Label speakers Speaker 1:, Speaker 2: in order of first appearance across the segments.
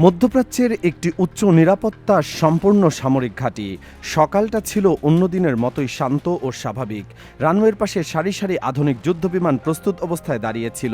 Speaker 1: মধ্যপ্রাচ্যের একটি উচ্চ নিরাপত্তা সম্পন্ন সামরিক ঘাঁটি। সকালটা ছিল অন্য দিনের মতোই শান্ত ও স্বাভাবিক। রানওয়ের পাশে সারি সারি আধুনিক যুদ্ধবিমান প্রস্তুত অবস্থায় দাঁড়িয়েছিল।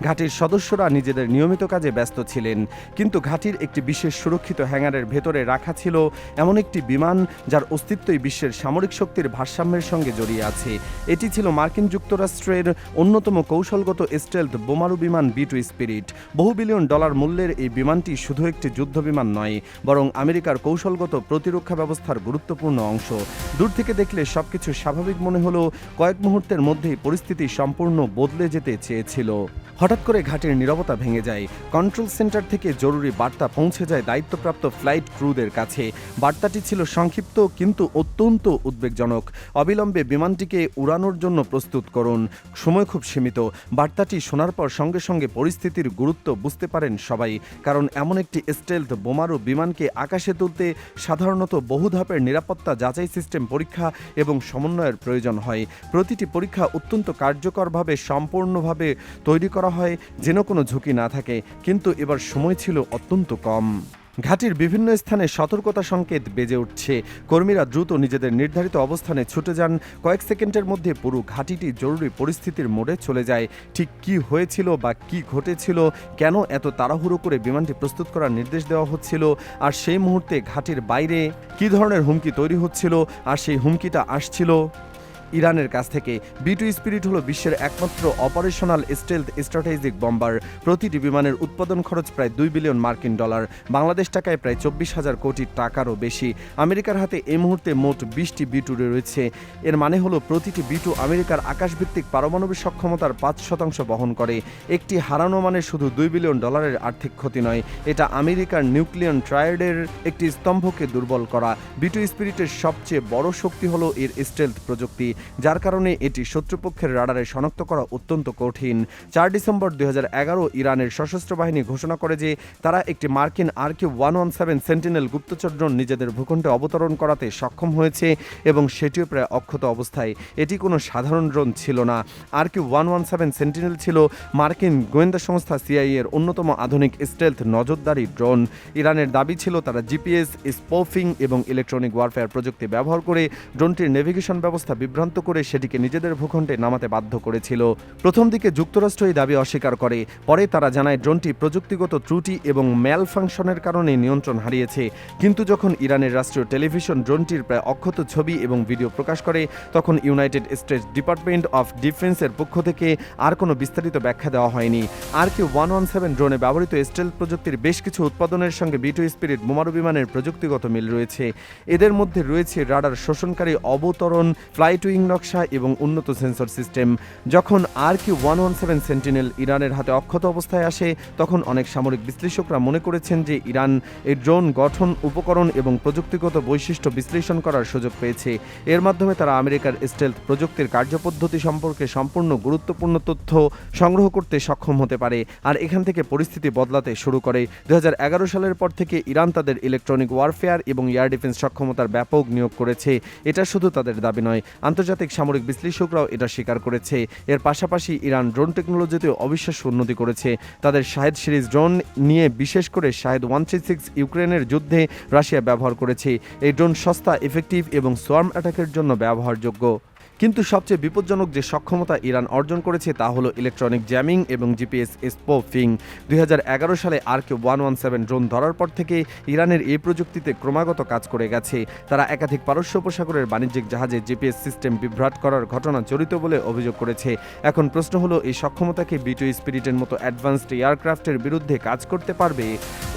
Speaker 1: ঘাঁটির সদস্যরা নিজেদের নিয়মিত কাজে ব্যস্ত ছিলেন, কিন্তু ঘাঁটির একটি বিশেষ সুরক্ষিত হ্যাঙ্গারের ভেতরে রাখা ছিল এমন একটি বিমান যার অস্তিত্বই বিশ্বের সামরিক শক্তির ভারসাম্যের সঙ্গে জড়িয়ে আছে। এটি ছিল মার্কিন যুক্তরাষ্ট্রের অন্যতম কৌশলগত স্টেলথ বোমারু বিমান B-2 স্পিরিট। বহু বিলিয়ন ডলার মূল্যের এই বিমানটি শুধু একটি যুদ্ধবিমান নয়, বরং আমেরিকার কৌশলগত প্রতিরক্ষা ব্যবস্থার গুরুত্বপূর্ণ অংশ। দূর থেকে দেখলে সবকিছু স্বাভাবিক মনে হলেও কয়েক মুহূর্তের মধ্যেই পরিস্থিতি সম্পূর্ণ বদলে যেতে চেয়েছিল। হঠাৎ করে ঘাটির নীরবতা ভেঙে যায়। কন্ট্রোল সেন্টার থেকে জরুরি বার্তা পৌঁছে যায় দায়িত্বপ্রাপ্ত ফ্লাইট ক্রুদের কাছে। বার্তাটি ছিল সংক্ষিপ্ত কিন্তু অত্যন্ত উদ্বেগজনক। অবিলম্বে বিমানটিকে উড়ানোর জন্য প্রস্তুত করুন, সময় খুব সীমিত। বার্তাটি শোনার পর সঙ্গে সঙ্গে পরিস্থিতির গুরুত্ব বুঝতে পারেন সবাই, কারণ এমন একটি স্টেলথ বোমারু বিমানকে আকাশে তুলতে সাধারণত বহু ধাপের নিরাপত্তা যাচাই সিস্টেম পরীক্ষা এবং সমন্বয়ের প্রয়োজন হয়। প্রতিটি পরীক্ষা অত্যন্ত কার্যকরভাবে সম্পূর্ণভাবে তৈরি করা হয়, যেন কোনো ঝুঁকি না থাকে। কিন্তু এবার সময় ছিল অত্যন্ত কম। ঘাটির বিভিন্ন স্থানে সতর্কতা সংকেত বেজে উঠছে। কর্মীরা দ্রুত নিজেদের নির্ধারিত অবস্থানে ছুটে যান। কয়েক সেকেন্ডের মধ্যে পুরো ঘাটিটি জরুরি পরিস্থিতির মোড়ে চলে যায়। ঠিক কি হয়েছিল বা কি ঘটেছিল, কেন এত তাড়াহুড়ো করে বিমানটি প্রস্তুত করার নির্দেশ দেওয়া হচ্ছিল, আর সেই মুহূর্তে ঘাটির বাইরে কী ধরনের হুমকি তৈরি হচ্ছিল, আর সেই হুমকিটা আসছিল ইরানের কাছ থেকে। B-2 স্পিরিট হলো বিশ্বের একমাত্র অপারেশনাল স্টেলথ স্ট্র্যাটেজিক বম্বার। প্রতিটি বিমানের উৎপাদন খরচ প্রায় $2 বিলিয়ন, বাংলাদেশ টাকায় প্রায় 24,000 কোটি টাকারও বেশি। আমেরিকার হাতে এই মুহূর্তে মোট 20টি B-2 রয়েছে। এর মানে হলো প্রতিটি B-2 আমেরিকার আকাশভিত্তিক পারমাণবিক সক্ষমতার 5% বহন করে। একটি হারানো মানে শুধু $2 বিলিয়ন আর্থিক ক্ষতি নয়, এটা আমেরিকার নিউক্লিয়ার ট্রায়াডের একটি স্তম্ভকে দুর্বল করা। B-2 স্পিরিটের সবচেয়ে বড় শক্তি হলো এর স্টেলথ প্রযুক্তি, যার কারণে এটি শত্রুপক্ষের রাডারে শনাক্ত করা অত্যন্ত কঠিন। 4 ডিসেম্বর 2011 ইরানের সশস্ত্র বাহিনী ঘোষণা করে যে তারা একটি মার্কিন RQ-117 সেন্টিনেল গুপ্তচর ড্রোন নিজেদের ভূখণ্ডে অবতরণ করাতে সক্ষম হয়েছে, এবং সেটিও প্রায় অক্ষত অবস্থায়। এটি কোনো সাধারণ ড্রোন ছিল না। RQ-117 সেন্টিনেল ছিল মার্কিন গোয়েন্দা সংস্থা CIA এর অন্যতম আধুনিক স্টেলথ নজরদারি ড্রোন। ইরানের দাবি ছিল তারা GPS, স্পোফিং এবং ইলেকট্রনিক ওয়ারফেয়ার প্রযুক্তি ব্যবহার করে ড্রোনটির নেভিগেশন ব্যবস্থা বিভ্রান্ত করে সেটিকে নিজেদের ভূখণ্ডে নামাতে বাধ্য করেছিল। প্রথম দিকে যুক্তরাষ্ট্র এই দাবি অস্বীকার করে, পরে তারা জানায় ড্রোনটি প্রযুক্তিগত ত্রুটি এবং ম্যাল ফাংশনের কারণে নিয়ন্ত্রণ হারিয়েছে। কিন্তু যখন ইরানের রাষ্ট্রীয় টেলিভিশন ড্রোনটির প্রায় অক্ষত ছবি এবং ভিডিও প্রকাশ করে, তখন ইউনাইটেড স্টেটস ডিপার্টমেন্ট অফ ডিফেন্সের পক্ষ থেকে আর কোনো বিস্তারিত ব্যাখ্যা দেওয়া হয়নি। RQ-117 ড্রোনে ব্যবহৃত স্টেলথ প্রযুক্তির বেশ কিছু উৎপাদনের সঙ্গে B-2 স্পিরিট বোমারু বিমানের প্রযুক্তিগত মিল রয়েছে। এদের মধ্যে রয়েছে রাডার শোষণকারী অবতরণ, ফ্লাইট উইং নকশা এবং উন্নত সেন্সর সিস্টেম। যখন RQ-117 সেন্টিনেল ইরানের হাতে অক্ষত অবস্থায় আসে, তখন অনেক সামরিক বিশ্লেষকরা মনে করেছেন যে ইরান এই ড্রোন গঠন, উপকরণ এবং প্রযুক্তিগত বৈশিষ্ট্য বিশ্লেষণ করার সুযোগ পেয়েছে। এর মাধ্যমে তারা আমেরিকার স্টেলথ প্রযুক্তির কার্যপদ্ধতি সম্পর্কে সম্পূর্ণ গুরুত্বপূর্ণ তথ্য সংগ্রহ করতে সক্ষম হতে পারে, আর এখান থেকে পরিস্থিতি বদলাতে শুরু করে। 2011 সালের পর থেকে ইরান তাদের ইলেকট্রনিক ওয়ারফেয়ার এবং এয়ার ডিফেন্স সক্ষমতার ব্যাপক নিয়োগ করেছে। এটা শুধু তাদের দাবি নয়, আন্তর্জাতিক সামরিক বিশ্লেষকরাও এটা স্বীকার করেছে। এর পাশাপাশি ইরান ড্রোন টেকনোলজিতেও অবিশ্বাস্য উন্নতি করেছে। তাদের শাহেদ সিরিজ ড্রোন নিয়ে, বিশেষ করে শাহেদ 136 ইউক্রেনের যুদ্ধে রাশিয়া ব্যবহার করেছে। এই ড্রোন সস্তা, এফেক্টিভ এবং সোয়ার্ম অ্যাটাকের জন্য ব্যবহারযোগ্য। কিন্তু সবচেয়ে বিপজ্জনক যে সক্ষমতা ইরান অর্জন করেছে তা হলো ইলেকট্রনিক জ্যামিং এবং GPS স্পোফিং। 2011 সালে RQ-117 ড্রোন ধরার পর থেকে ইরানের এই প্রযুক্তিতে ক্রমাগত কাজ করে গেছে। তারা একাধিক পারস্য উপসাগরের বাণিজ্যিক জাহাজে GPS সিস্টেম বিভ্রাট করার ঘটনা জড়িত বলে অভিযোগ করেছে। এখন প্রশ্ন হলো, এই সক্ষমতাকে B-2 স্পিরিটের মতো অ্যাডভান্সড এয়ারক্রাফটের বিরুদ্ধে কাজ করতে পারবে?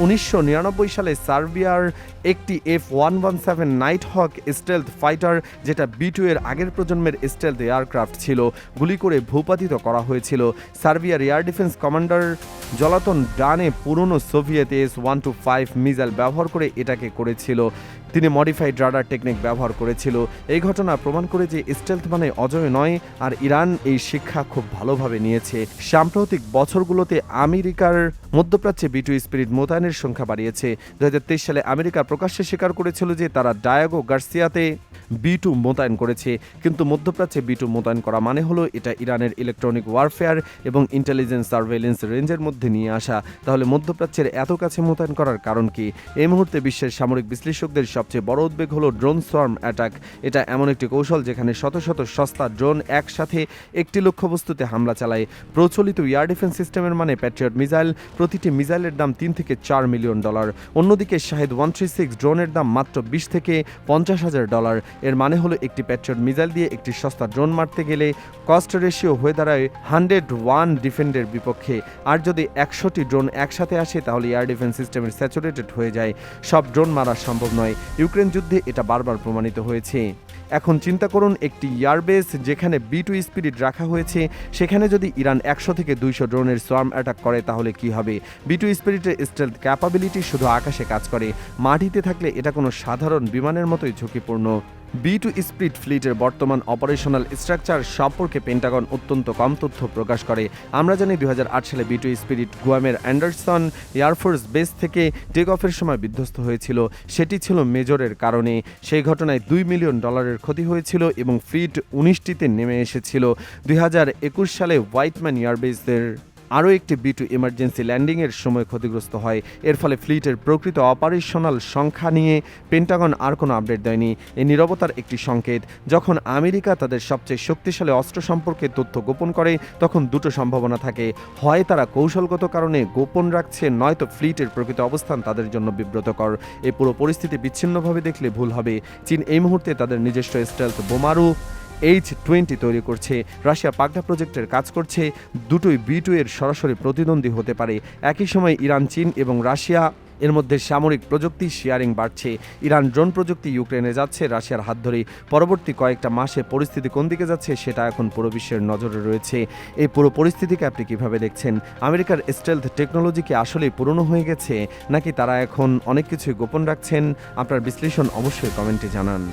Speaker 1: 1999 সালে সার্বিয়ার একটি F-117 নাইট হক স্টেলথ ফাইটার, যেটা B-2 এর আগের প্রজন্মের স্টেলথ এয়ারক্রাফট ছিল, গুলি করে ভূপাতিত করা হয়েছিল। সার্বিয়ার এয়ার ডিফেন্স কমান্ডার জলাতন ডানে পুরনো সোভিয়েত S-125 মিসাইল ব্যবহার করে এটাকে করেছিল। তিনি মডিফাইড রাডার টেকনিক ব্যবহার করেছিল। এই ঘটনা প্রমাণ করে যে স্টেলথ মানে অজয় নয়, আর ইরান এই শিক্ষা খুব ভালোভাবে নিয়েছে। সাম্প্রতিক বছরগুলোতে আমেরিকার মধ্যপ্রাচ্যে B2 স্পিরিট মোতায়েনের সংখ্যা বাড়িয়েছে। 2023 সালে আমেরিকা প্রকাশ্যে স্বীকার করেছিল যে তারা ডায়াগো গার্সিয়াতে B2 মোতায়েন করেছে, কিন্তু মধ্যপ্রাচ্যে B2 মোতায়েন করা মানে হলো এটা ইরানের ইলেকট্রনিক ওয়ারফেয়ার এবং ইন্টেলিজেন্স সার্ভেইলেন্স রেঞ্জের মধ্যে নিয়ে আসা। তাহলে মধ্যপ্রাচ্যের এত কাছে মোতায়েন করার কারণ কি? এই মুহূর্তে বিশ্বের সামরিক বিশ্লেষকদের সবচেয়ে বড় উদ্বেগ হলো ড্রোন সোয়ার্ম অ্যাটাক। এটা এমন একটি কৌশল যেখানে শত শত সস্তা ড্রোন একসাথে একটি লক্ষ্যবস্তুতে হামলা চালায়। প্রচলিত এয়ার ডিফেন্স সিস্টেমের মানে প্যাট্রিয়ট মিসাইল, প্রতিটি মিসাইলের দাম $3 থেকে $4 মিলিয়ন। অন্যদিকে শাহেদ 136 ড্রোনের দাম মাত্র $20 থেকে $50,000। এর মানে হলো একটি প্যাট্রিয়ট মিসাইল দিয়ে একটি সস্তা ড্রোন মারতে গেলে কস্ট রেশিও হয়ে দাঁড়ায় 101 ডিফেন্ডের বিপক্ষে। আর যদি 100টি ড্রোন একসাথে আসে তাহলে এয়ার ডিফেন্স সিস্টেমের স্যাচুরেটেড হয়ে যায়। সব ড্রোন মারা সম্ভব নয়। ইউক্রেন যুদ্ধে এটা বারবার প্রমাণিত হয়েছে। এখন চিন্তা করুন, একটি এয়ারবেস যেখানে B2 স্পিরিট রাখা হয়েছে, সেখানে যদি ইরান 100 থেকে 200 ড্রোনের সোয়ার্ম অ্যাটাক করে তাহলে কি হবে? B2 স্পিরিটের স্টেলথ ক্যাপাবিলিটি শুধু আকাশে কাজ করে, মাটিতে থাকলে এটা কোনো সাধারণ বিমানের মতোই ঝুঁকিপূর্ণ। B2 স্পিরিট ফ্লিটের বর্তমান অপারেশনাল স্ট্রাকচার সম্পর্কে পেন্টাগন অত্যন্ত কম তথ্য প্রকাশ করে। আমরা জানি 2008 সালে B2 স্পিরিট গুয়ামের অ্যান্ডারসন এয়ারফোর্স বেস থেকে টেক অফের সময় বিধ্বস্ত হয়েছিল। সেটি ছিল মেজরের কারণে। সেই ঘটনায় $2 মিলিয়ন ক্ষতি হয়েছিল এবং ফ্লিট 19টিতে নেমে এসেছিল। 2021 সালে হোয়াইটম্যান এয়ারবেসের আরও একটি B2 ইমার্জেন্সি ল্যান্ডিংয়ের সময় ক্ষতিগ্রস্ত হয়। এর ফলে ফ্লিটের প্রকৃত অপারেশনাল সংখ্যা নিয়ে পেন্টাগন আর কোনো আপডেট দেয়নি। এই নীরবতার একটি সংকেত। যখন আমেরিকা তাদের সবচেয়ে শক্তিশালী অস্ত্র সম্পর্কে তথ্য গোপন করে, তখন দুটো সম্ভাবনা থাকে। হয় তারা কৌশলগত কারণে গোপন রাখছে, নয়তো ফ্লিটের প্রকৃত অবস্থান তাদের জন্য বিব্রতকর। এই পুরো পরিস্থিতি বিচ্ছিন্নভাবে দেখলে ভুল হবে। চীন এই মুহূর্তে তাদের নিজস্ব স্টেলথ বোমারু H-20 তৈরি করছে। রাশিয়া পাগলা প্রজেক্টের কাজ করছে। দুটোই B2 এর সরাসরি প্রতিদ্বন্দ্বী হতে পারে। একই সময় ইরান, চীন এবং রাশিয়া এর মধ্যে সামরিক প্রযুক্তি শেয়ারিং বাড়ছে। ইরান ড্রোন প্রযুক্তি ইউক্রেনে যাচ্ছে রাশিয়ার হাত ধরেই। পরবর্তী কয়েকটা মাসে পরিস্থিতি কোন দিকে যাচ্ছে সেটা এখন পুরো বিশ্বের নজরে রয়েছে। এই পুরো পরিস্থিতিকে আপনি কিভাবে দেখছেন? আমেরিকার স্টেলথ টেকনোলজি কি আসলেই পুরনো হয়ে গেছে, নাকি তারা এখন অনেক কিছুই গোপন রাখছেন? আপনার বিশ্লেষণ অবশ্যই কমেন্টে জানান।